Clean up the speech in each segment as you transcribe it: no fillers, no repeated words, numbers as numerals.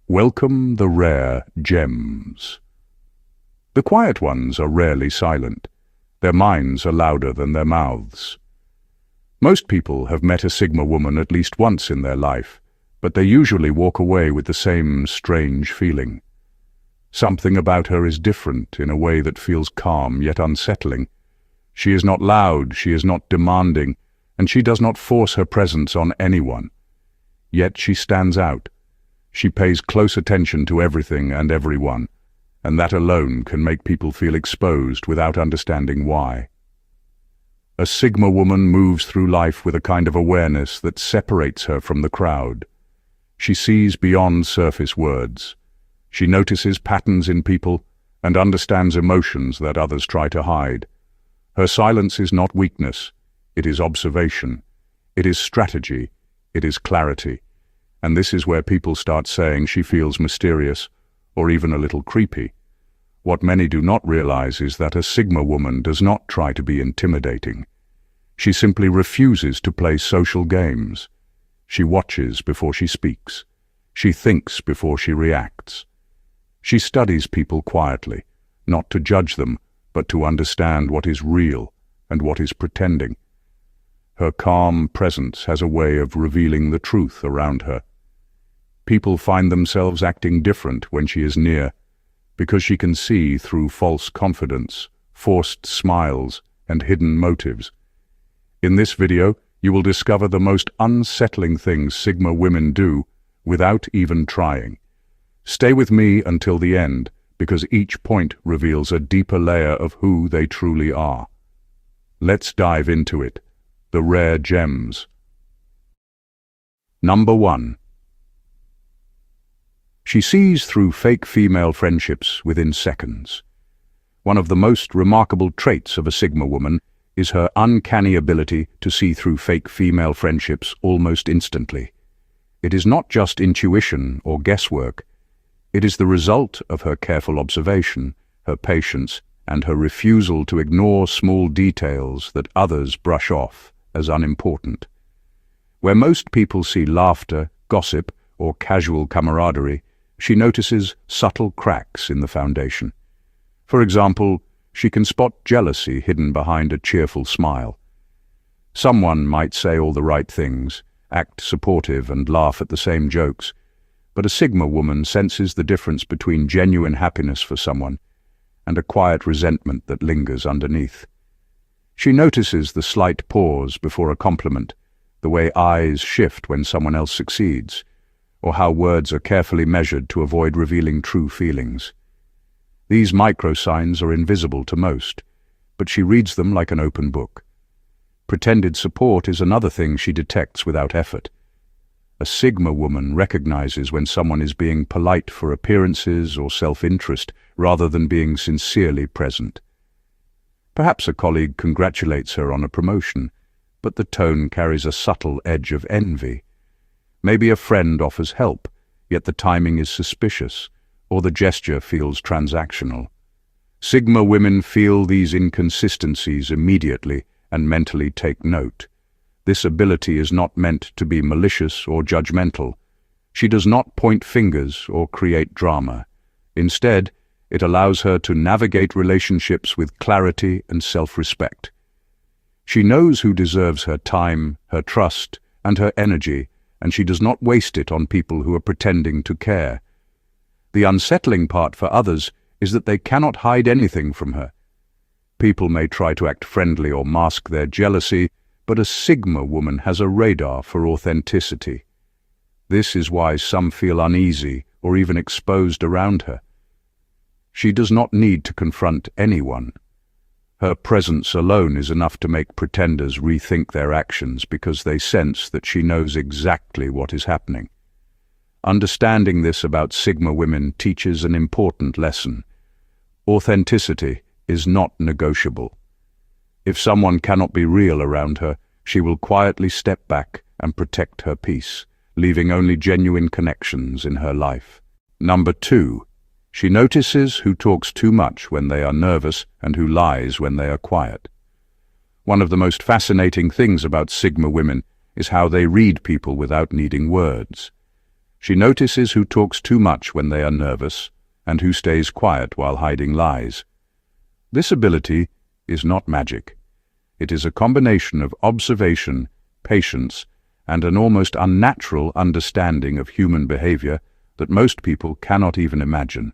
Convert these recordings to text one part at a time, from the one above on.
Welcome the rare gems. The quiet ones are rarely silent. Their minds are louder than their mouths. Most people have met a Sigma woman at least once in their life, but they usually walk away with the same strange feeling. Something about her is different in a way that feels calm yet unsettling. She is not loud, she is not demanding, and she does not force her presence on anyone. Yet she stands out. She pays close attention to everything and everyone, and that alone can make people feel exposed without understanding why. A Sigma woman moves through life with a kind of awareness that separates her from the crowd. She sees beyond surface words. She notices patterns in people and understands emotions that others try to hide. Her silence is not weakness, it is observation. It is strategy, it is clarity. And this is where people start saying she feels mysterious, or even a little creepy. What many do not realize is that a Sigma woman does not try to be intimidating. She simply refuses to play social games. She watches before she speaks. She thinks before she reacts. She studies people quietly, not to judge them, but to understand what is real and what is pretending. Her calm presence has a way of revealing the truth around her. People find themselves acting different when she is near, because she can see through false confidence, forced smiles, and hidden motives. In this video, you will discover the most unsettling things Sigma women do without even trying. Stay with me until the end, because each point reveals a deeper layer of who they truly are. Let's dive into it. The rare gems. Number 1. She sees through fake female friendships within seconds. One of the most remarkable traits of a Sigma woman is her uncanny ability to see through fake female friendships almost instantly. It is not just intuition or guesswork. It is the result of her careful observation, her patience, and her refusal to ignore small details that others brush off as unimportant. Where most people see laughter, gossip, or casual camaraderie, she notices subtle cracks in the foundation. For example, she can spot jealousy hidden behind a cheerful smile. Someone might say all the right things, act supportive and laugh at the same jokes, but a Sigma woman senses the difference between genuine happiness for someone and a quiet resentment that lingers underneath. She notices the slight pause before a compliment, the way eyes shift when someone else succeeds, or how words are carefully measured to avoid revealing true feelings. These micro-signs are invisible to most, but she reads them like an open book. Pretended support is another thing she detects without effort. A Sigma woman recognizes when someone is being polite for appearances or self-interest rather than being sincerely present. Perhaps a colleague congratulates her on a promotion, but the tone carries a subtle edge of envy. Maybe a friend offers help, yet the timing is suspicious, or the gesture feels transactional. Sigma women feel these inconsistencies immediately and mentally take note. This ability is not meant to be malicious or judgmental. She does not point fingers or create drama. Instead, it allows her to navigate relationships with clarity and self-respect. She knows who deserves her time, her trust, and her energy, and she does not waste it on people who are pretending to care. The unsettling part for others is that they cannot hide anything from her. People may try to act friendly or mask their jealousy, but a Sigma woman has a radar for authenticity. This is why some feel uneasy or even exposed around her. She does not need to confront anyone. Her presence alone is enough to make pretenders rethink their actions because they sense that she knows exactly what is happening. Understanding this about Sigma women teaches an important lesson. Authenticity is not negotiable. If someone cannot be real around her, she will quietly step back and protect her peace, leaving only genuine connections in her life. Number 2. She notices who talks too much when they are nervous and who lies when they are quiet. One of the most fascinating things about Sigma women is how they read people without needing words. She notices who talks too much when they are nervous and who stays quiet while hiding lies. This ability is not magic. It is a combination of observation, patience, and an almost unnatural understanding of human behavior that most people cannot even imagine.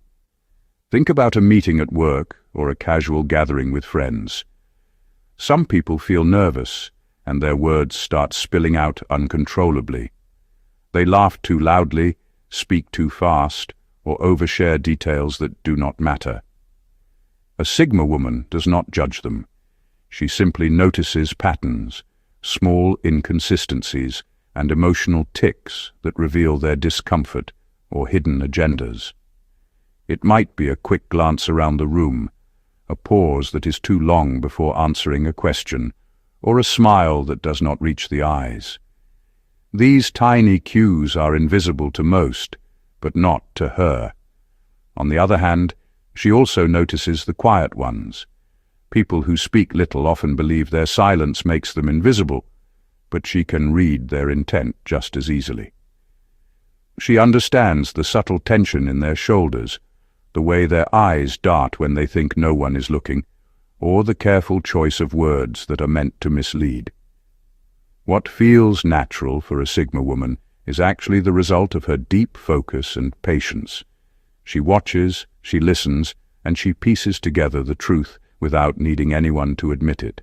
Think about a meeting at work or a casual gathering with friends. Some people feel nervous, and their words start spilling out uncontrollably. They laugh too loudly, speak too fast, or overshare details that do not matter. A Sigma woman does not judge them. She simply notices patterns, small inconsistencies, and emotional tics that reveal their discomfort or hidden agendas. It might be a quick glance around the room, a pause that is too long before answering a question, or a smile that does not reach the eyes. These tiny cues are invisible to most, but not to her. On the other hand, she also notices the quiet ones. People who speak little often believe their silence makes them invisible, but she can read their intent just as easily. She understands the subtle tension in their shoulders, the way their eyes dart when they think no one is looking, or the careful choice of words that are meant to mislead. What feels natural for a Sigma woman is actually the result of her deep focus and patience. She watches, she listens, and she pieces together the truth without needing anyone to admit it.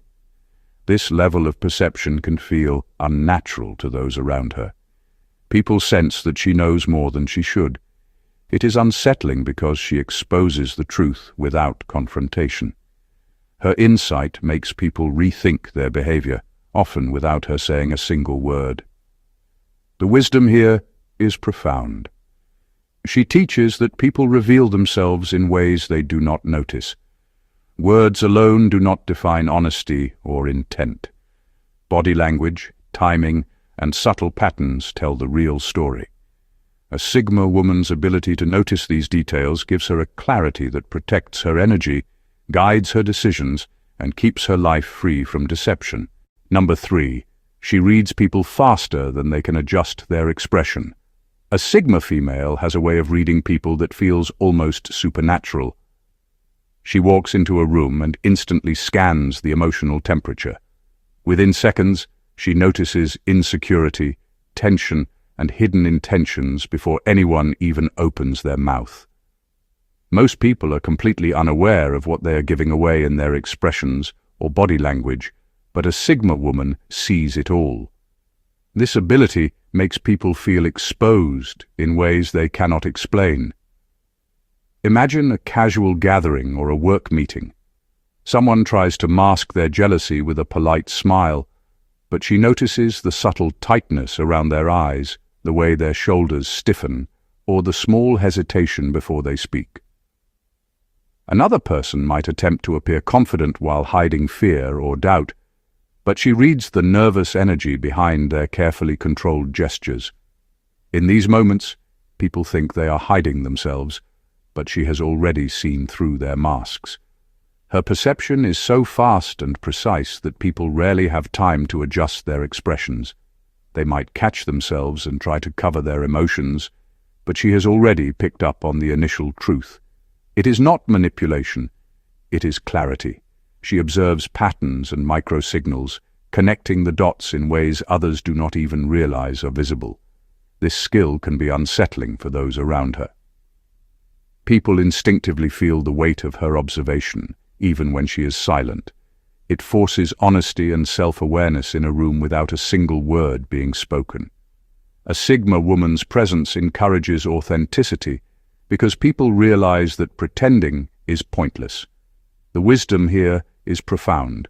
This level of perception can feel unnatural to those around her. People sense that she knows more than she should. It is unsettling because she exposes the truth without confrontation. Her insight makes people rethink their behavior, often without her saying a single word. The wisdom here is profound. She teaches that people reveal themselves in ways they do not notice. Words alone do not define honesty or intent. Body language, timing, and subtle patterns tell the real story. A Sigma woman's ability to notice these details gives her a clarity that protects her energy, guides her decisions, and keeps her life free from deception. Number 3. She reads people faster than they can adjust their expression. A Sigma female has a way of reading people that feels almost supernatural. She walks into a room and instantly scans the emotional temperature. Within seconds, she notices insecurity, tension, and hidden intentions before anyone even opens their mouth. Most people are completely unaware of what they are giving away in their expressions or body language, but a Sigma woman sees it all. This ability makes people feel exposed in ways they cannot explain. Imagine a casual gathering or a work meeting. Someone tries to mask their jealousy with a polite smile, but she notices the subtle tightness around their eyes, the way their shoulders stiffen, or the small hesitation before they speak. Another person might attempt to appear confident while hiding fear or doubt, but she reads the nervous energy behind their carefully controlled gestures. In these moments, people think they are hiding themselves, but she has already seen through their masks. Her perception is so fast and precise that people rarely have time to adjust their expressions. They might catch themselves and try to cover their emotions, but she has already picked up on the initial truth. It is not manipulation, it is clarity. She observes patterns and micro-signals, connecting the dots in ways others do not even realize are visible. This skill can be unsettling for those around her. People instinctively feel the weight of her observation, even when she is silent. It forces honesty and self-awareness in a room without a single word being spoken. A Sigma woman's presence encourages authenticity because people realize that pretending is pointless. The wisdom here is profound.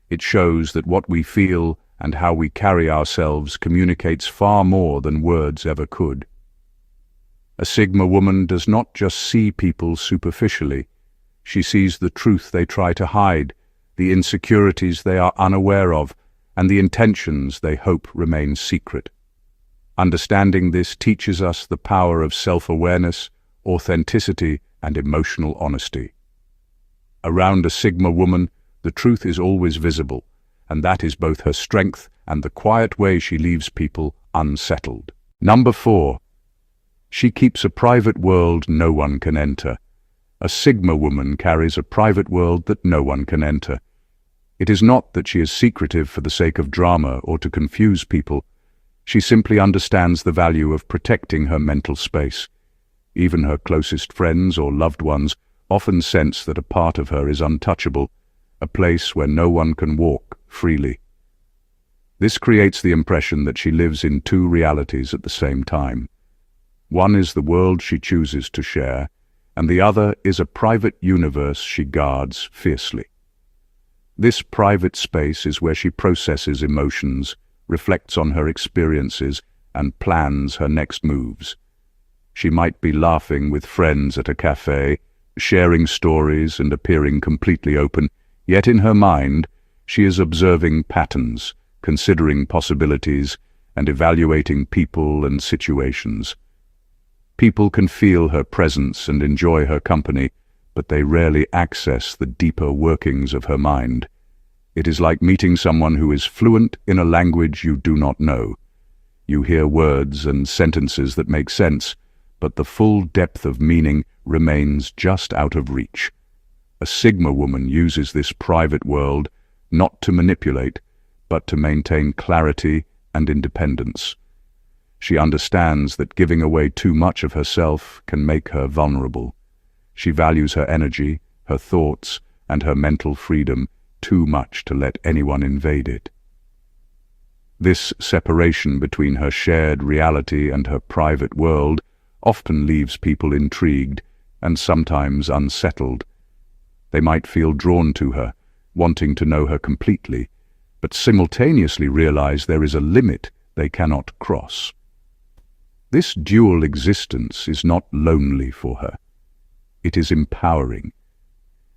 It shows that what we feel and how we carry ourselves communicates far more than words ever could. A Sigma woman does not just see people superficially. She sees the truth they try to hide, the insecurities they are unaware of, and the intentions they hope remain secret. Understanding this teaches us the power of self-awareness, authenticity, and emotional honesty. Around a Sigma woman, the truth is always visible, and that is both her strength and the quiet way she leaves people unsettled. Number 4. She keeps a private world no one can enter. A Sigma woman carries a private world that no one can enter. It is not that she is secretive for the sake of drama or to confuse people. She simply understands the value of protecting her mental space. Even her closest friends or loved ones often sense that a part of her is untouchable, a place where no one can walk freely. This creates the impression that she lives in two realities at the same time. One is the world she chooses to share, and the other is a private universe she guards fiercely. This private space is where she processes emotions, reflects on her experiences, and plans her next moves. She might be laughing with friends at a cafe, sharing stories and appearing completely open, yet in her mind she is observing patterns, considering possibilities, and evaluating people and situations. People can feel her presence and enjoy her company, but they rarely access the deeper workings of her mind. It is like meeting someone who is fluent in a language you do not know. You hear words and sentences that make sense, but the full depth of meaning remains just out of reach. A Sigma woman uses this private world not to manipulate, but to maintain clarity and independence. She understands that giving away too much of herself can make her vulnerable. She values her energy, her thoughts, and her mental freedom too much to let anyone invade it. This separation between her shared reality and her private world often leaves people intrigued and sometimes unsettled. They might feel drawn to her, wanting to know her completely, but simultaneously realize there is a limit they cannot cross. This dual existence is not lonely for her. It is empowering.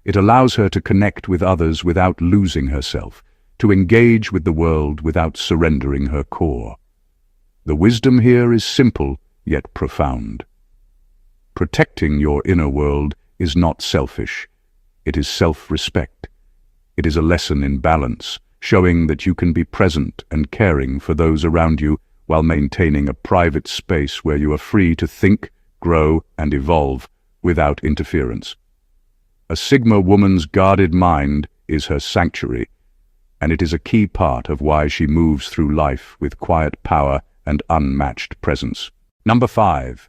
It allows her to connect with others without losing herself, to engage with the world without surrendering her core. The wisdom here is simple, yet profound. Protecting your inner world is not selfish. It is self-respect. It is a lesson in balance, showing that you can be present and caring for those around you while maintaining a private space where you are free to think, grow, and evolve without interference. A Sigma woman's guarded mind is her sanctuary, and it is a key part of why she moves through life with quiet power and unmatched presence. Number 5.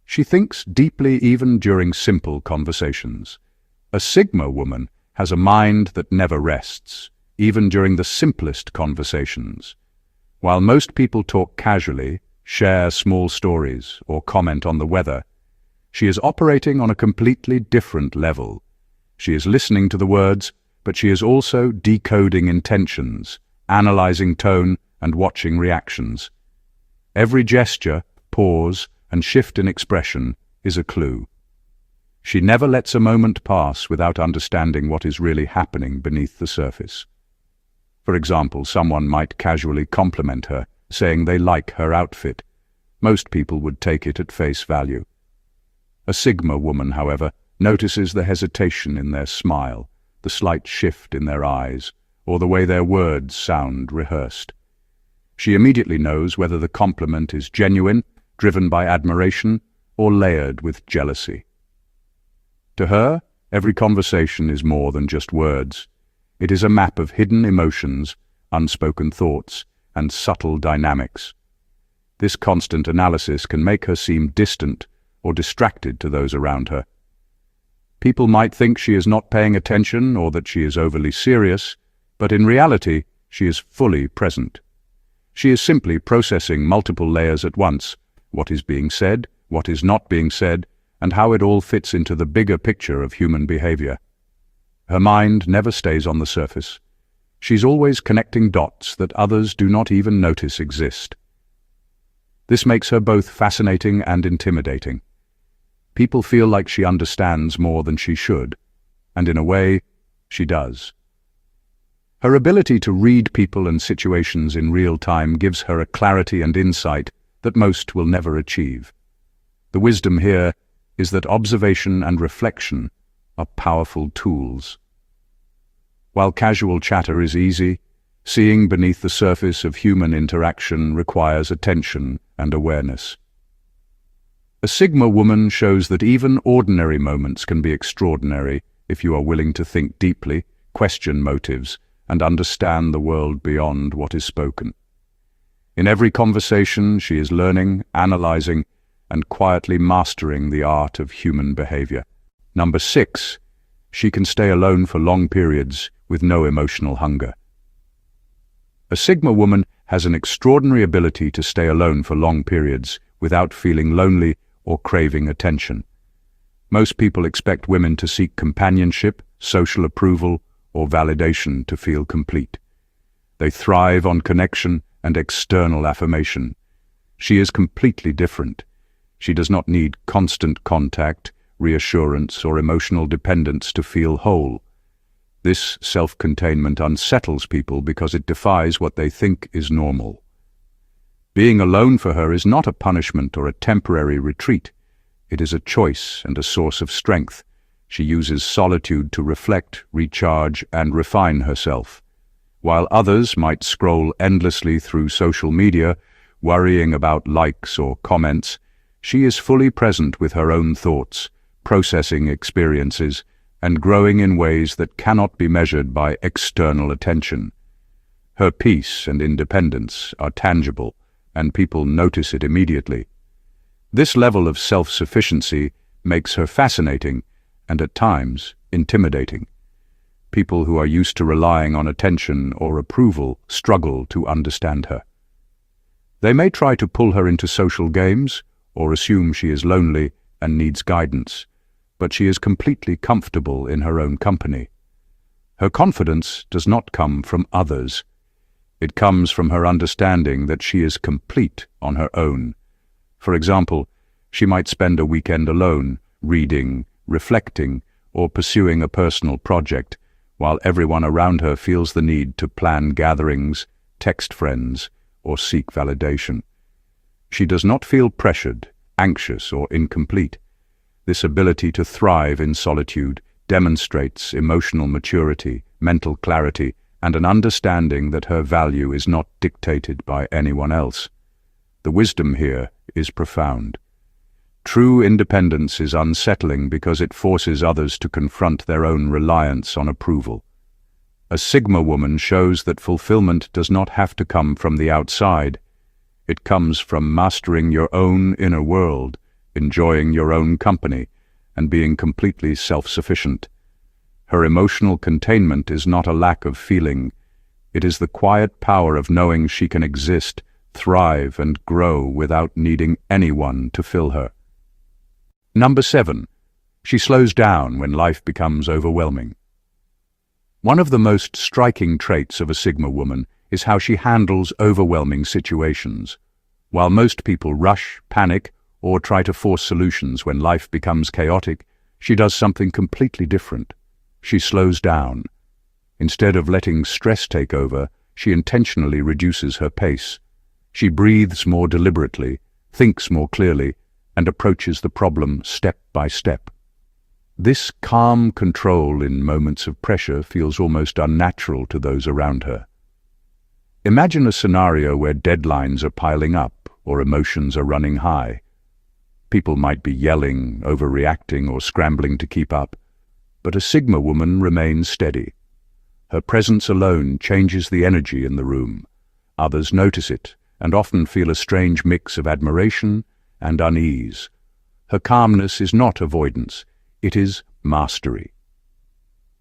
She thinks deeply even during simple conversations. A Sigma woman has a mind that never rests, even during the simplest conversations. While most people talk casually, share small stories, or comment on the weather, she is operating on a completely different level. She is listening to the words, but she is also decoding intentions, analyzing tone, and watching reactions. Every gesture, pause, and shift in expression is a clue. She never lets a moment pass without understanding what is really happening beneath the surface. For example, someone might casually compliment her, saying they like her outfit. Most people would take it at face value. A Sigma woman, however, notices the hesitation in their smile, the slight shift in their eyes, or the way their words sound rehearsed. She immediately knows whether the compliment is genuine, driven by admiration, or layered with jealousy. To her, every conversation is more than just words. It is a map of hidden emotions, unspoken thoughts, and subtle dynamics. This constant analysis can make her seem distant or distracted to those around her. People might think she is not paying attention or that she is overly serious, but in reality, she is fully present. She is simply processing multiple layers at once: what is being said, what is not being said, and how it all fits into the bigger picture of human behavior. Her mind never stays on the surface. She's always connecting dots that others do not even notice exist. This makes her both fascinating and intimidating. People feel like she understands more than she should, and in a way, she does. Her ability to read people and situations in real time gives her a clarity and insight that most will never achieve. The wisdom here is that observation and reflection are powerful tools. While casual chatter is easy, seeing beneath the surface of human interaction requires attention and awareness. A Sigma woman shows that even ordinary moments can be extraordinary if you are willing to think deeply, question motives, and understand the world beyond what is spoken. In every conversation, she is learning, analyzing, and quietly mastering the art of human behavior. Number 6, she can stay alone for long periods with no emotional hunger. A Sigma woman has an extraordinary ability to stay alone for long periods without feeling lonely or craving attention. Most people expect women to seek companionship, social approval, or validation to feel complete. They thrive on connection and external affirmation. She is completely different. She does not need constant contact, reassurance, or emotional dependence to feel whole. This self-containment unsettles people because it defies what they think is normal. Being alone for her is not a punishment or a temporary retreat. It is a choice and a source of strength. She uses solitude to reflect, recharge, and refine herself. While others might scroll endlessly through social media, worrying about likes or comments, she is fully present with her own thoughts, processing experiences, and growing in ways that cannot be measured by external attention. Her peace and independence are tangible, and people notice it immediately. This level of self-sufficiency makes her fascinating and at times intimidating. People who are used to relying on attention or approval struggle to understand her. They may try to pull her into social games or assume she is lonely and needs guidance, but she is completely comfortable in her own company. Her confidence does not come from others. It comes from her understanding that she is complete on her own. For example, she might spend a weekend alone, reading, reflecting, or pursuing a personal project, while everyone around her feels the need to plan gatherings, text friends, or seek validation. She does not feel pressured, anxious, or incomplete. This ability to thrive in solitude demonstrates emotional maturity, mental clarity, and an understanding that her value is not dictated by anyone else. The wisdom here is profound. True independence is unsettling because it forces others to confront their own reliance on approval. A Sigma woman shows that fulfillment does not have to come from the outside. It comes from mastering your own inner world, enjoying your own company, and being completely self-sufficient. Her emotional containment is not a lack of feeling. It is the quiet power of knowing she can exist, thrive, and grow without needing anyone to fill her. Number 7, she slows down when life becomes overwhelming. One of the most striking traits of a Sigma woman is how she handles overwhelming situations. While most people rush, panic, or try to force solutions when life becomes chaotic, she does something completely different. She slows down. Instead of letting stress take over, she intentionally reduces her pace. She breathes more deliberately, thinks more clearly, and approaches the problem step by step. This calm control in moments of pressure feels almost unnatural to those around her. Imagine a scenario where deadlines are piling up or emotions are running high. People might be yelling, overreacting, or scrambling to keep up, but a Sigma woman remains steady. Her presence alone changes the energy in the room. Others notice it and often feel a strange mix of admiration and unease. Her calmness is not avoidance, it is mastery.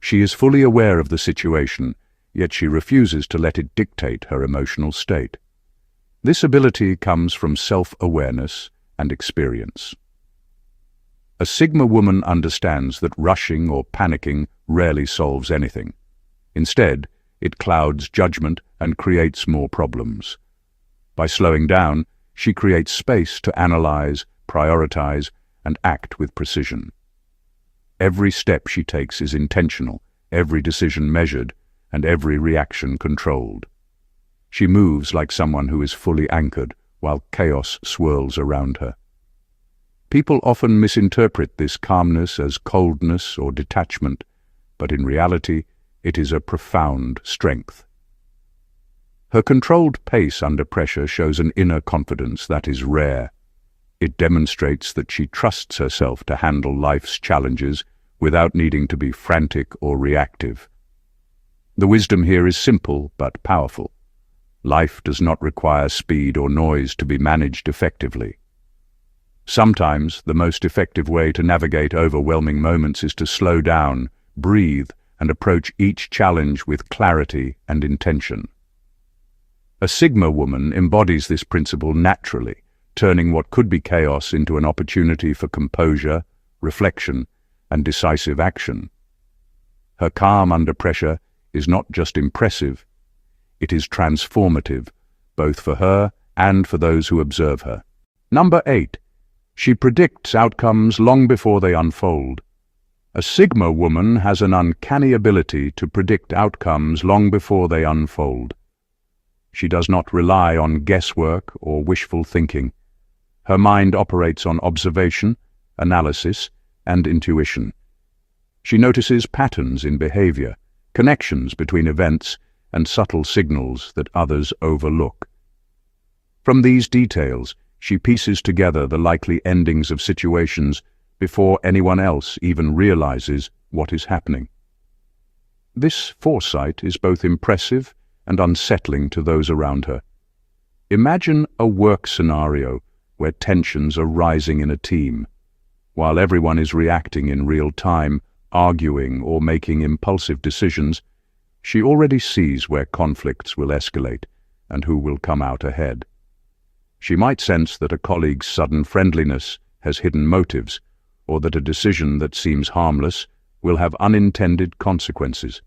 She is fully aware of the situation, yet she refuses to let it dictate her emotional state. This ability comes from self-awareness and experience. A Sigma woman understands that rushing or panicking rarely solves anything. Instead, it clouds judgment and creates more problems. By slowing down, she creates space to analyze, prioritize, and act with precision. Every step she takes is intentional, every decision measured, and every reaction controlled. She moves like someone who is fully anchored, while chaos swirls around her. People often misinterpret this calmness as coldness or detachment, but in reality, it is a profound strength. Her controlled pace under pressure shows an inner confidence that is rare. It demonstrates that she trusts herself to handle life's challenges without needing to be frantic or reactive. The wisdom here is simple but powerful. Life does not require speed or noise to be managed effectively. Sometimes the most effective way to navigate overwhelming moments is to slow down, breathe, and approach each challenge with clarity and intention. A Sigma woman embodies this principle naturally, turning what could be chaos into an opportunity for composure, reflection, and decisive action. Her calm under pressure is not just impressive, it is transformative, both for her and for those who observe her. Number 8. She predicts outcomes long before they unfold. A Sigma woman has an uncanny ability to predict outcomes long before they unfold. She does not rely on guesswork or wishful thinking. Her mind operates on observation, analysis, and intuition. She notices patterns in behavior, connections between events, and subtle signals that others overlook. From these details, she pieces together the likely endings of situations before anyone else even realizes what is happening. This foresight is both impressive and unsettling to those around her. Imagine a work scenario where tensions are rising in a team. While everyone is reacting in real time, arguing or making impulsive decisions, she already sees where conflicts will escalate and who will come out ahead. She might sense that a colleague's sudden friendliness has hidden motives, or that a decision that seems harmless will have unintended consequences.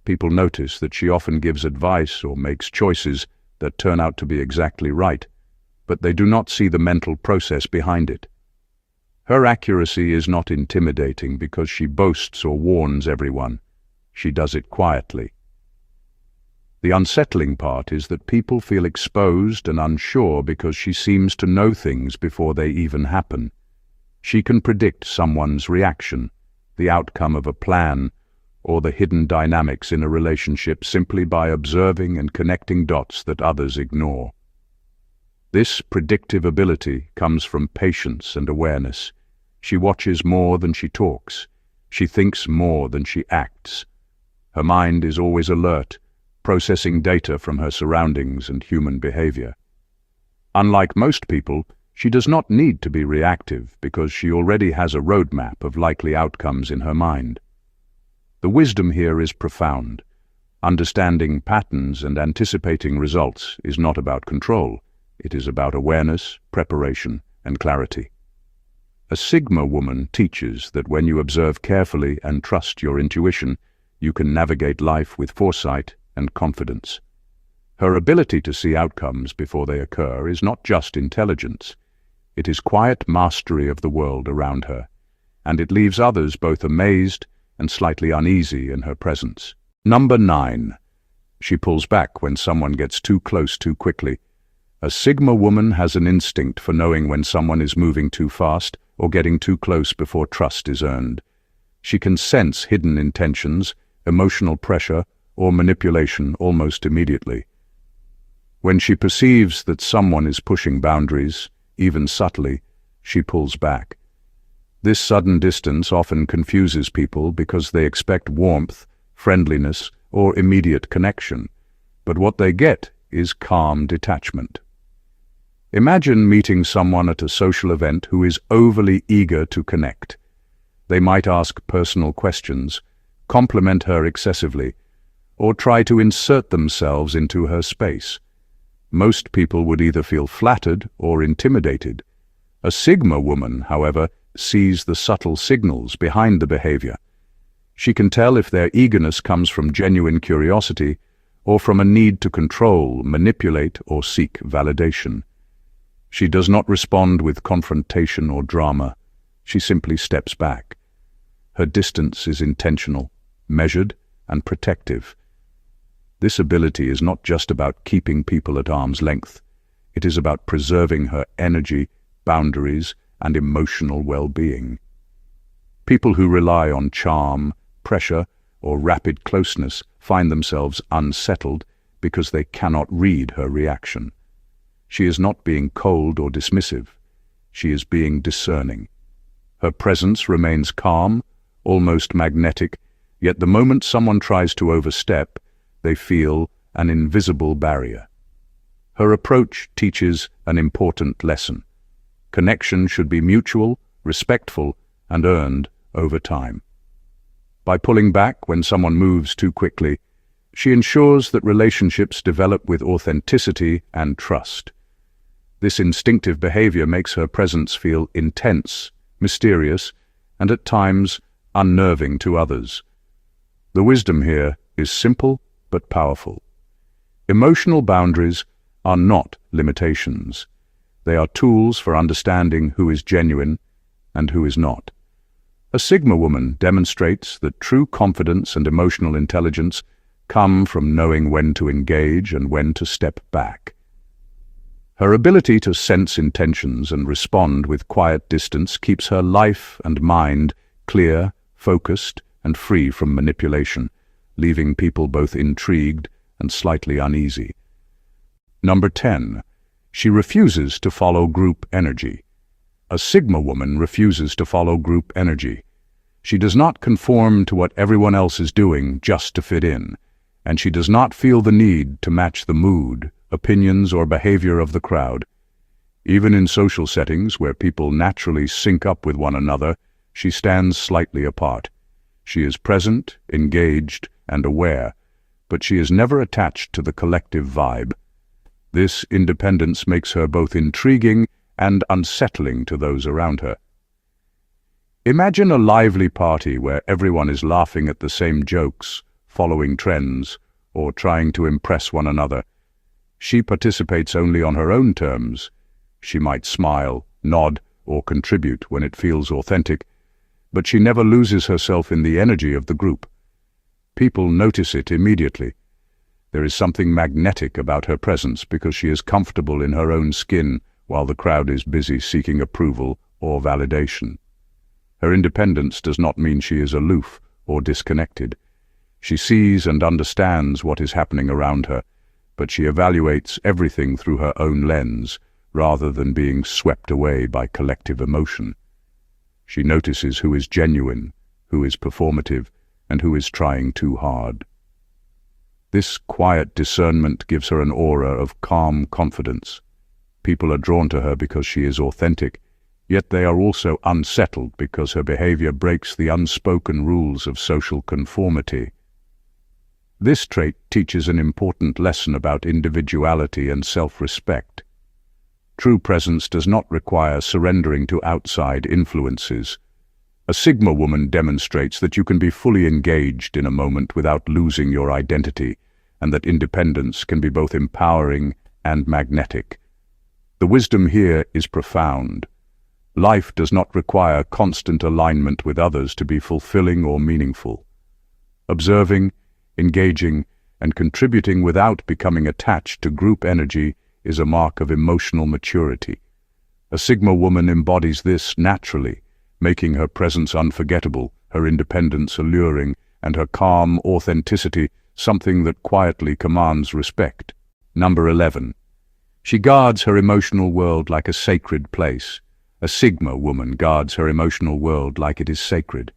People notice that she often gives advice or makes choices that turn out to be exactly right, but they do not see the mental process behind it. Her accuracy is not intimidating because she boasts or warns everyone. She does it quietly. The unsettling part is that people feel exposed and unsure because she seems to know things before they even happen. She can predict someone's reaction, the outcome of a plan, or the hidden dynamics in a relationship simply by observing and connecting dots that others ignore. This predictive ability comes from patience and awareness. She watches more than she talks. She thinks more than she acts. Her mind is always alert, processing data from her surroundings and human behavior. Unlike most people, she does not need to be reactive because she already has a roadmap of likely outcomes in her mind. The wisdom here is profound. Understanding patterns and anticipating results is not about control. It is about awareness, preparation, and clarity. A Sigma woman teaches that when you observe carefully and trust your intuition, you can navigate life with foresight and confidence. Her ability to see outcomes before they occur is not just intelligence. It is quiet mastery of the world around her, and it leaves others both amazed and slightly uneasy in her presence. Number 9. She pulls back when someone gets too close too quickly. A Sigma woman has an instinct for knowing when someone is moving too fast or getting too close before trust is earned. She can sense hidden intentions, emotional pressure, or manipulation almost immediately. When she perceives that someone is pushing boundaries, even subtly, she pulls back. This sudden distance often confuses people because they expect warmth, friendliness, or immediate connection, but what they get is calm detachment. Imagine meeting someone at a social event who is overly eager to connect. They might ask personal questions, compliment her excessively, or try to insert themselves into her space. Most people would either feel flattered or intimidated. A Sigma woman, however, sees the subtle signals behind the behavior. She can tell if their eagerness comes from genuine curiosity or from a need to control, manipulate, or seek validation. She does not respond with confrontation or drama. She simply steps back. Her distance is intentional, measured, and protective. This ability is not just about keeping people at arm's length. It is about preserving her energy, boundaries, and emotional well-being. People who rely on charm, pressure, or rapid closeness find themselves unsettled because they cannot read her reaction. She is not being cold or dismissive. she is being discerning. Her presence remains calm, almost magnetic, yet the moment someone tries to overstep, they feel an invisible barrier. Her approach teaches an important lesson. Connection should be mutual, respectful, and earned over time. By pulling back when someone moves too quickly, she ensures that relationships develop with authenticity and trust. This instinctive behavior makes her presence feel intense, mysterious, and at times unnerving to others. The wisdom here is simple but powerful. Emotional boundaries are not limitations. They are tools for understanding who is genuine and who is not. A Sigma woman demonstrates that true confidence and emotional intelligence come from knowing when to engage and when to step back. Her ability to sense intentions and respond with quiet distance keeps her life and mind clear, focused, and free from manipulation, leaving people both intrigued and slightly uneasy. Number 10. She refuses to follow group energy. A Sigma woman refuses to follow group energy. She does not conform to what everyone else is doing just to fit in, and she does not feel the need to match the mood, opinions, or behavior of the crowd. Even in social settings where people naturally sync up with one another, she stands slightly apart. She is present, engaged, and aware, but she is never attached to the collective vibe. This independence makes her both intriguing and unsettling to those around her. Imagine a lively party where everyone is laughing at the same jokes, following trends, or trying to impress one another. She participates only on her own terms. She might smile, nod, or contribute when it feels authentic, but she never loses herself in the energy of the group. People notice it immediately. There is something magnetic about her presence because she is comfortable in her own skin while the crowd is busy seeking approval or validation. Her independence does not mean she is aloof or disconnected. She sees and understands what is happening around her, but she evaluates everything through her own lens, rather than being swept away by collective emotion. She notices who is genuine, who is performative, and who is trying too hard. This quiet discernment gives her an aura of calm confidence. People are drawn to her because she is authentic, yet they are also unsettled because her behavior breaks the unspoken rules of social conformity. This trait teaches an important lesson about individuality and self-respect. True presence does not require surrendering to outside influences. A Sigma woman demonstrates that you can be fully engaged in a moment without losing your identity, and that independence can be both empowering and magnetic. The wisdom here is profound. Life does not require constant alignment with others to be fulfilling or meaningful. Observing, engaging, and contributing without becoming attached to group energy is a mark of emotional maturity. A Sigma woman embodies this naturally, making her presence unforgettable, her independence alluring, and her calm authenticity something that quietly commands respect. Number 11. She guards her emotional world like a sacred place. A Sigma woman guards her emotional world like it is sacred.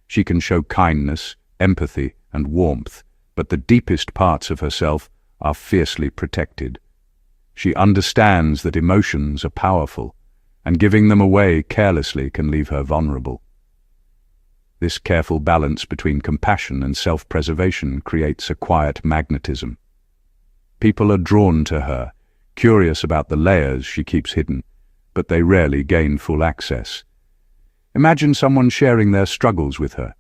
She can show kindness, empathy, and warmth, but the deepest parts of herself are fiercely protected. She understands that emotions are powerful, and giving them away carelessly can leave her vulnerable. This careful balance between compassion and self-preservation creates a quiet magnetism. People are drawn to her, curious about the layers she keeps hidden, but they rarely gain full access. Imagine someone sharing their struggles with her.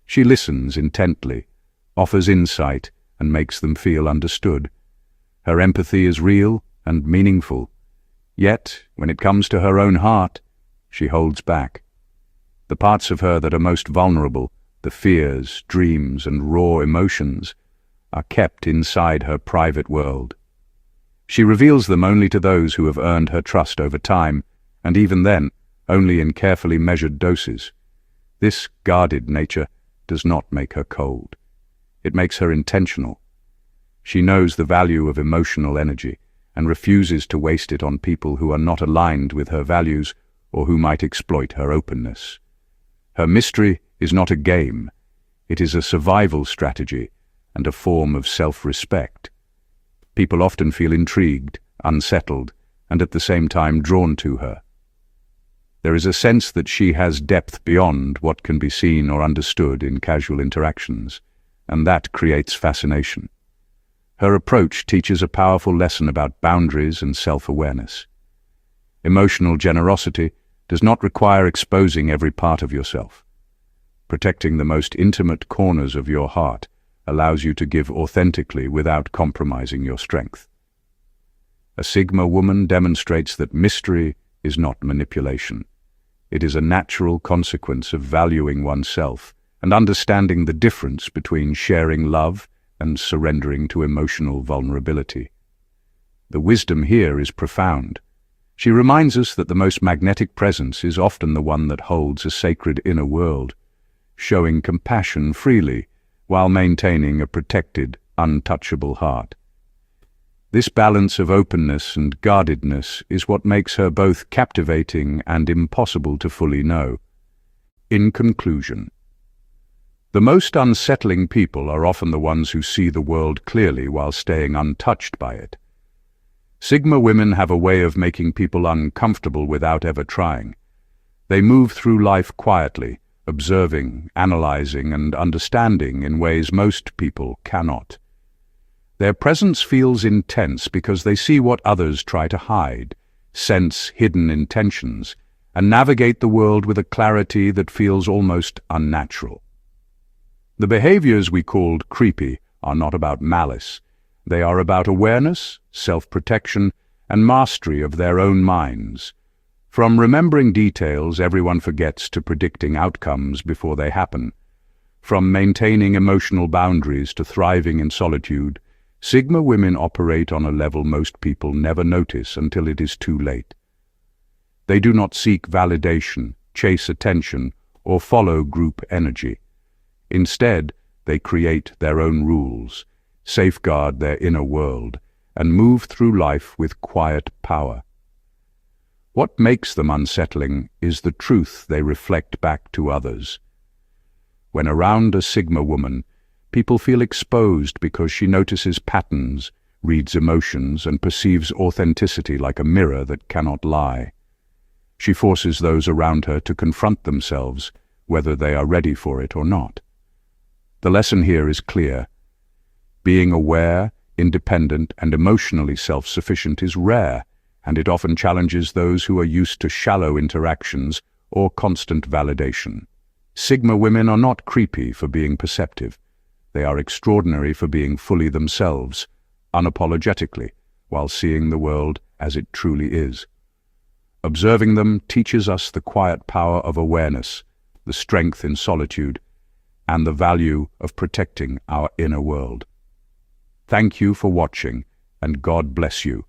She listens intently, offers insight, and makes them feel understood. Her empathy is real and meaningful. Yet, when it comes to her own heart, she holds back. The parts of her that are most vulnerable, the fears, dreams, and raw emotions, are kept inside her private world. She reveals them only to those who have earned her trust over time, and even then, only in carefully measured doses. This guarded nature does not make her cold. It makes her intentional. She knows the value of emotional energy, and refuses to waste it on people who are not aligned with her values or who might exploit her openness. Her mystery is not a game. It is a survival strategy and a form of self-respect. People often feel intrigued, unsettled, and at the same time drawn to her. There is a sense that she has depth beyond what can be seen or understood in casual interactions, and that creates fascination. Her approach teaches a powerful lesson about boundaries and self-awareness. Emotional generosity does not require exposing every part of yourself. Protecting the most intimate corners of your heart allows you to give authentically without compromising your strength. A Sigma woman demonstrates that mystery is not manipulation. It is a natural consequence of valuing oneself and understanding the difference between sharing love and surrendering to emotional vulnerability. The wisdom here is profound. She reminds us that the most magnetic presence is often the one that holds a sacred inner world, showing compassion freely while maintaining a protected, untouchable heart. This balance of openness and guardedness is what makes her both captivating and impossible to fully know. In conclusion, the most unsettling people are often the ones who see the world clearly while staying untouched by it. Sigma women have a way of making people uncomfortable without ever trying. They move through life quietly, observing, analyzing, and understanding in ways most people cannot. Their presence feels intense because they see what others try to hide, sense hidden intentions, and navigate the world with a clarity that feels almost unnatural. The behaviors we called creepy are not about malice. They are about awareness, self-protection, and mastery of their own minds. From remembering details everyone forgets to predicting outcomes before they happen. From maintaining emotional boundaries to thriving in solitude, Sigma women operate on a level most people never notice until it is too late. They do not seek validation, chase attention, or follow group energy. Instead, they create their own rules, safeguard their inner world, and move through life with quiet power. What makes them unsettling is the truth they reflect back to others. When around a Sigma woman, people feel exposed because she notices patterns, reads emotions, and perceives authenticity like a mirror that cannot lie. She forces those around her to confront themselves, whether they are ready for it or not. The lesson here is clear. Being aware, independent, and emotionally self-sufficient is rare, and it often challenges those who are used to shallow interactions or constant validation. Sigma women are not creepy for being perceptive. They are extraordinary for being fully themselves, unapologetically, while seeing the world as it truly is. Observing them teaches us the quiet power of awareness, the strength in solitude, and the value of protecting our inner world. Thank you for watching, and God bless you.